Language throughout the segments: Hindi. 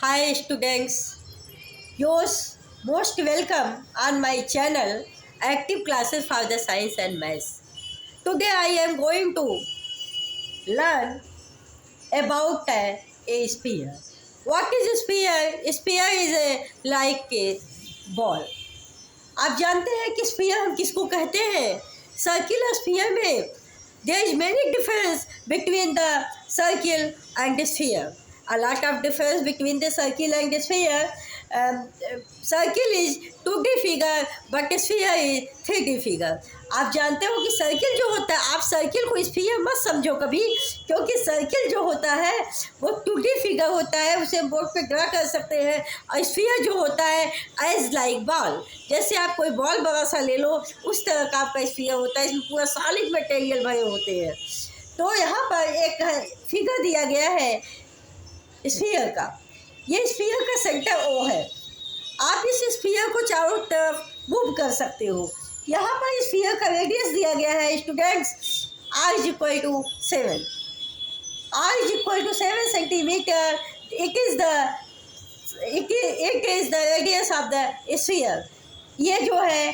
Hi students, you're most welcome on my channel Active Classes for the Science and Maths. Today I am going to learn about a sphere. What is a sphere? A sphere is like a ball. आप जानते हैं कि स्फीयर हम किसको कहते हैं? सर्कुलर स्फीयर में there is many difference between the circle and the sphere. A lot of difference between the circle and the sphere. Circle is 2D figure but sphere is 3D figure. आप जानते हो कि सर्किल जो होता है, आप सर्किल को स्फीयर मत समझो कभी, क्योंकि सर्किल जो होता है वो 2D फिगर होता है, उसे बोर्ड पे ड्रा कर सकते हैं। और स्फीयर जो होता है एज लाइक बॉल, जैसे आप कोई बॉल बड़ा सा ले लो उस तरह का आपका स्फीयर होता है, इसमें पूरा सॉलिड मटेरियल भरे होते हैं। तो यहाँ पर एक फिगर दिया गया है स्फीयर का। ये स्फीयर का सेंटर ओ है। आप इस स्फीयर को चारों तरफ मूव कर सकते हो। यहाँ पर स्फीयर का रेडियस दिया गया है students, r is equal to 7। r is equal to 7 centimetre. It is the radius of the sphere. ये जो है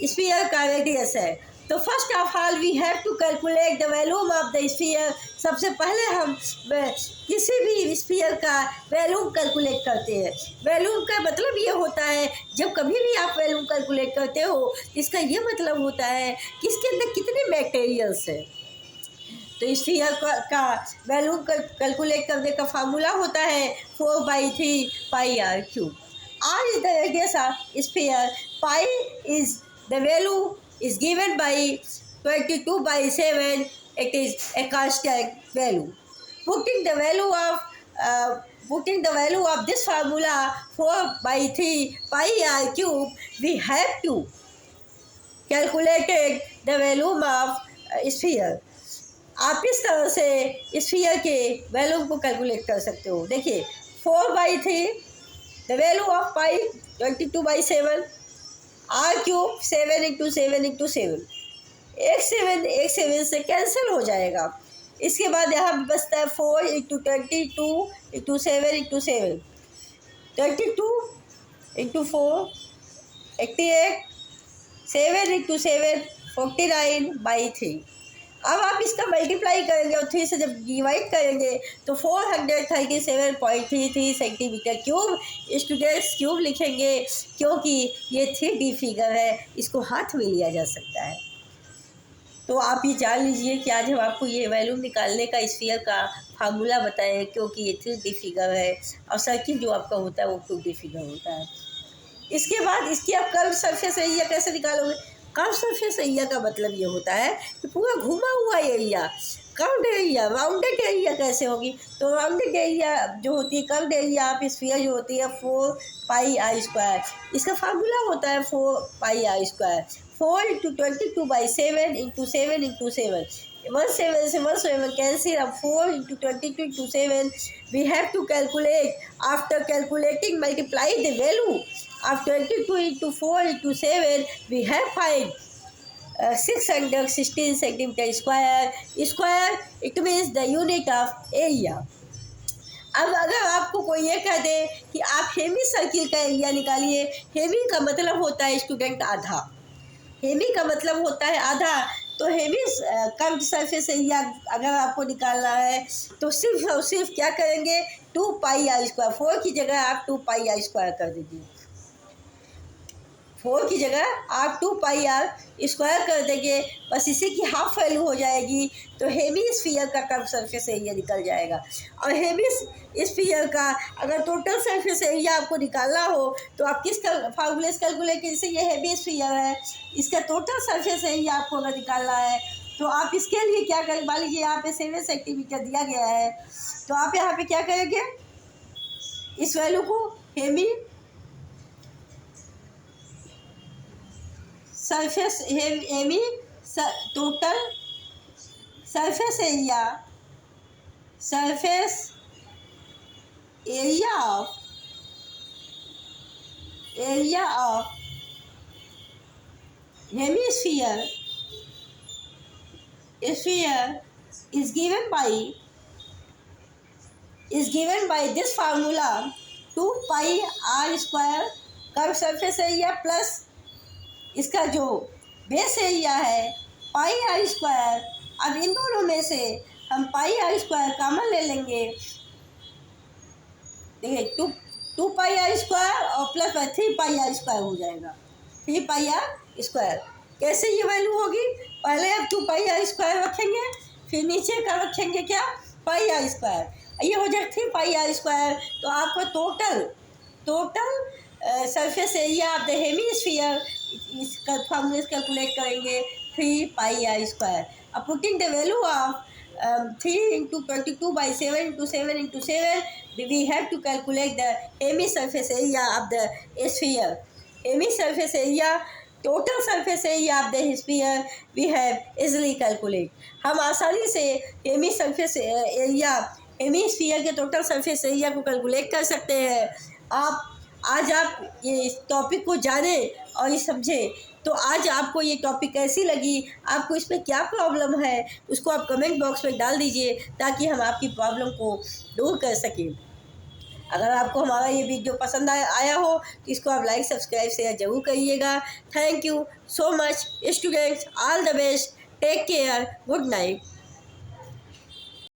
स्फीयर का रेडियस है। तो first of all we have to calculate the volume of the sphere. सबसे पहले हम किसी भी स्फीयर का वॉल्यूम कैलकुलेट करते हैं। वॉल्यूम का मतलब ये होता है, जब कभी भी आप वॉल्यूम कैलकुलेट करते हो इसका ये मतलब होता है कि इसके अंदर कितने मटेरियल्स हैं। तो स्फीयर का वॉल्यूम कैलकुलेट करने का फार्मूला होता है 4/3 पाई r cube. r is the radius of sphere, pi is the value is given by 22/7. It is a constant value. Putting the value of this formula 4/3 pi r cube, we have to calculate the volume of sphere. आप इस तरह से स्फीयर के वॉल्यूम को कैलकुलेट कर सकते हो। देखिए 4/3, the value of pi 22/7, r cube 7 × 7 × 7। एक सेवन से कैंसिल हो जाएगा। इसके बाद यहाँ बचता है 4 × 22 × 7 × 7, 22 × 4 88, 7 × 7 49/3। अब आप इसका मल्टीप्लाई करेंगे और 3 से जब डिवाइड करेंगे तो 437.33 सेंटीमीटर क्यूब। स्टूडेंट्स क्यूब लिखेंगे क्योंकि ये 3D फिगर है, इसको हाथ में लिया जा सकता है। तो आप ये जान लीजिए कि आज हम आपको ये वॉल्यूम निकालने का स्फीयर का फार्मूला बताएं, क्योंकि ये 3D फिगर है और सर्किल जो आपका होता है वो 2D फिगर होता है। इसके बाद इसकी आप कर्व सरफेस एरिया कैसे निकालोगे? कर्व सरफेस एरिया का मतलब ये होता है कि पूरा घुमा हुआ area, curved area, rounded area कैसे होगी? तो राउंडेड एरिया जो होती है, कर्व्ड एरिया ऑफ स्फीयर जो होती है 4πr²। इसका फार्मूला होता है 4πr²। 4 × 22/7 × 7 × 7, 1 7 से 1 7 cancel। अब 4 × 22 × 7 we have to calculate. After calculating, multiply the value of 22 × 4 × 7, we have find 616 centimeter square. Square it means the unit of area. अब अगर आपको कोई ये कह दे कि आप हेमी सर्किल का एरिया निकालिए, हेमी का मतलब होता है स्टूडेंट आधा। हेमी का मतलब होता है आधा। तो हेमी कर्व्ड सरफेस एरिया अगर आपको निकालना है तो सिर्फ और सिर्फ क्या करेंगे, 2πr²। 4 की जगह आप 2πr² कर दीजिए। 4 की जगह आप 2πr² कर देंगे, बस इसी की हाफ वैल्यू हो जाएगी। तो हेमी स्फीयर का कर्व सरफेस एरिया निकल जाएगा। और हेमी स्फीयर का अगर टोटल सरफेस एरिया आपको निकालना हो तो आप किस फार्मूले से कैलकुलेट कीजिए। जैसे ये हेमी स्फीयर है, इसका टोटल सरफेस एरिया आपको अगर निकालना है तो आप इसके लिए क्या करें, मान लीजिए यहाँ पे 7 सेंटीमीटर दिया गया है, तो आप यहाँ पे क्या करेंगे, इस वैल्यू को hemi surface hemi total surface area of hemisphere is given by this formula 2 pi R square curve surface area plus इसका जो बेस एरिया है पाई आर स्क्वायर। अब इन दोनों में से हम पाई आर स्क्वायर कॉमन ले लेंगे। देखिए 2 पाई आर स्क्वायर और प्लस 3 पाई आर स्क्वायर हो जाएगा, 3 पाई आर स्क्वायर। कैसे ये वैल्यू होगी, पहले आप 2 पाई आर स्क्वायर रखेंगे, फिर नीचे का रखेंगे क्या, पाई आर स्क्वायर, ये हो जाएगा 3 पाई आर स्क्वायर। तो आपको total surface area of the hemisphere इसका फॉर्मूला कैलकुलेट करेंगे 3 पाई आर स्क्वायर। अब putting the value of 3 into 22 by 7 into 7 into 7, we have to calculate the hemisurface area of the sphere. Hemisurface area, total surface area of the sphere we have easily calculate. हम आसानी से हेमीस्फीयर के टोटल सरफेस एरिया को कैलकुलेट कर सकते हैं। आज आप ये टॉपिक को जानें और ये समझें। तो आज आपको ये टॉपिक कैसी लगी, आपको इसमें क्या प्रॉब्लम है, उसको आप कमेंट बॉक्स में डाल दीजिए ताकि हम आपकी प्रॉब्लम को दूर कर सकें। अगर आपको हमारा ये वीडियो पसंद आया हो तो इसको आप लाइक सब्सक्राइब शेयर जरूर करिएगा। Thank you so much students, all the best, take care, good night.